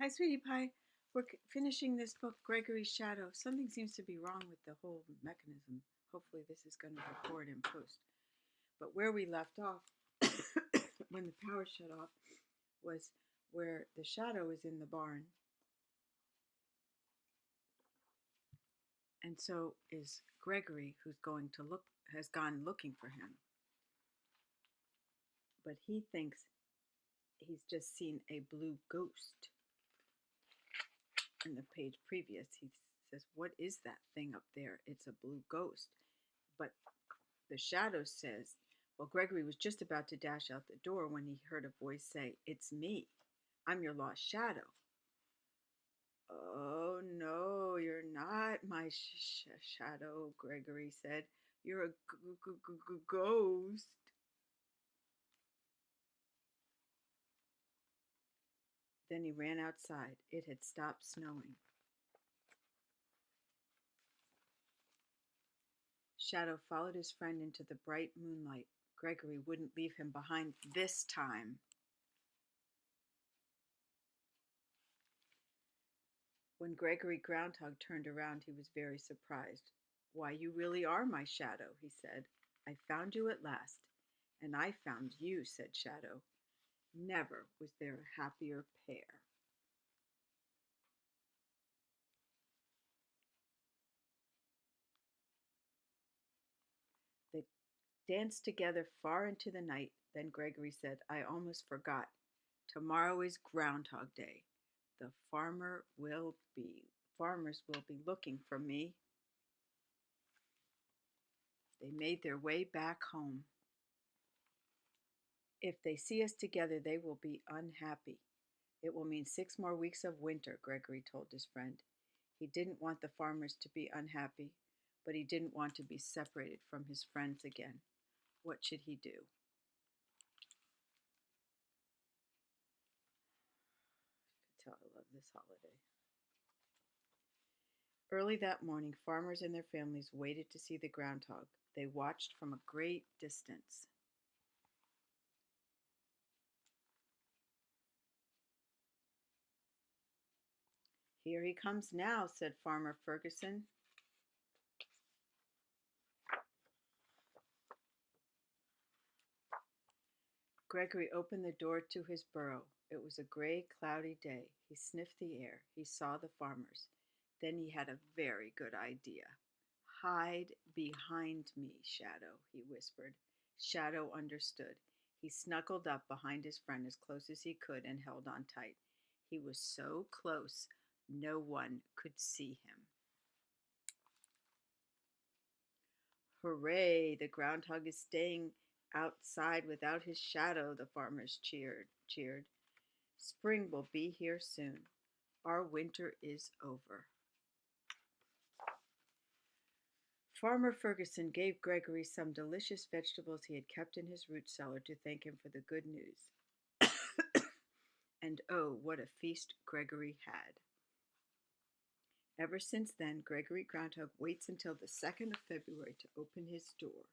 Hi, sweetie pie. We're finishing this book, Gregory's Shadow. Something seems to be wrong with the whole mechanism. Hopefully, this is going to record in post. But where we left off, when the power shut off, was where the shadow is in the barn. And so is Gregory, who's going to look, has gone looking for him. But he thinks he's just seen a blue ghost. In the page previous, he says, "What is that thing up there? It's a blue ghost." But the shadow says, well, Gregory was just about to dash out the door when he heard a voice say, "It's me. I'm your lost shadow." "Oh, no, you're not my shadow," Gregory said. "You're a ghost." Then he ran outside. It had stopped snowing. Shadow followed his friend into the bright moonlight. Gregory wouldn't leave him behind this time. When Gregory Groundhog turned around, he was very surprised. "Why, you really are my shadow," he said. "I found you at last." "And I found you," said Shadow. "Never was there a happier pair." They danced together far into the night. Then Gregory said, "I almost forgot. Tomorrow is Groundhog Day. The farmers will be looking for me." They made their way back home. "If they see us together, they will be unhappy. It will mean 6 more weeks of winter," Gregory told his friend. He didn't want the farmers to be unhappy, but he didn't want to be separated from his friends again. What should he do? You could tell I love this holiday. Early that morning, farmers and their families waited to see the groundhog. They watched from a great distance. "Here he comes now," said Farmer Ferguson. Gregory opened the door to his burrow. It was a gray, cloudy day. He sniffed the air. He saw the farmers. Then he had a very good idea. "Hide behind me, Shadow," he whispered. Shadow understood. He snuggled up behind his friend as close as he could and held on tight. He was so close, no one could see him. "Hooray, the groundhog is staying outside without his shadow," the farmers cheered. "Spring will be here soon. Our winter is over." Farmer Ferguson gave Gregory some delicious vegetables he had kept in his root cellar to thank him for the good news. And oh, what a feast Gregory had. Ever since then, Gregory Groundhog waits until the 2nd of February to open his door.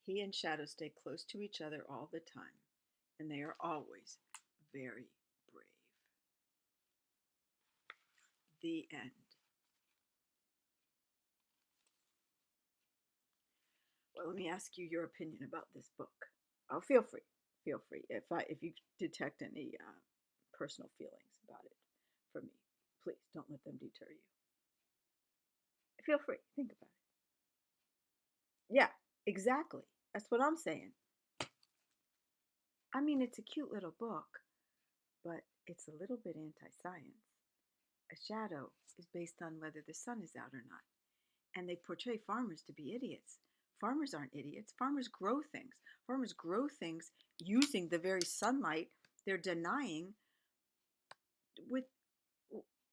He and Shadow stay close to each other all the time, and they are always very brave. The end. Well, let me ask you your opinion about this book. Oh, feel free. Feel free. If you detect any personal feelings about it from me, please don't let them deter you. Feel free. Think about it. Yeah, exactly. That's what I'm saying. I mean, it's a cute little book, but it's a little bit anti-science. A shadow is based on whether the sun is out or not. And they portray farmers to be idiots. Farmers aren't idiots. Farmers grow things. Farmers grow things using the very sunlight they're denying. With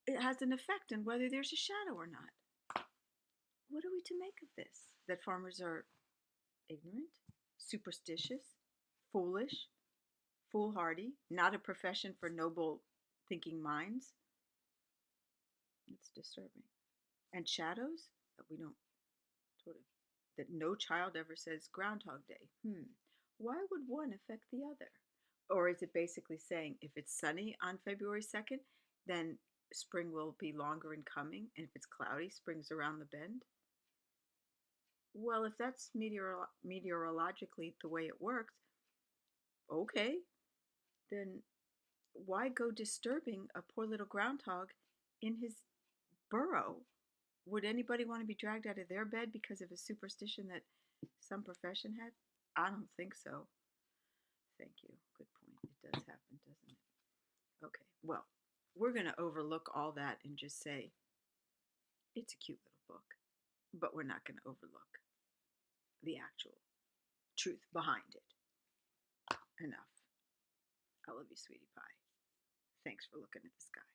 it has an effect on whether there's a shadow or not. What are we to make of this? That farmers are ignorant, superstitious, foolish, foolhardy, not a profession for noble thinking minds? It's disturbing. And shadows? We don't sort of, that no child ever says Groundhog Day. Why would one affect the other? Or is it basically saying if it's sunny on February 2nd, then spring will be longer in coming, and if it's cloudy, spring's around the bend? Well, if that's meteorologically the way it works, okay, then why go disturbing a poor little groundhog in his burrow? Would anybody want to be dragged out of their bed because of a superstition that some profession had? I don't think so. Thank you. Good point. It does happen, doesn't it? Okay, well, we're going to overlook all that and just say it's a cute little book, but we're not going to overlook the actual truth behind it. Enough. I love you, sweetie pie. Thanks for looking at the sky.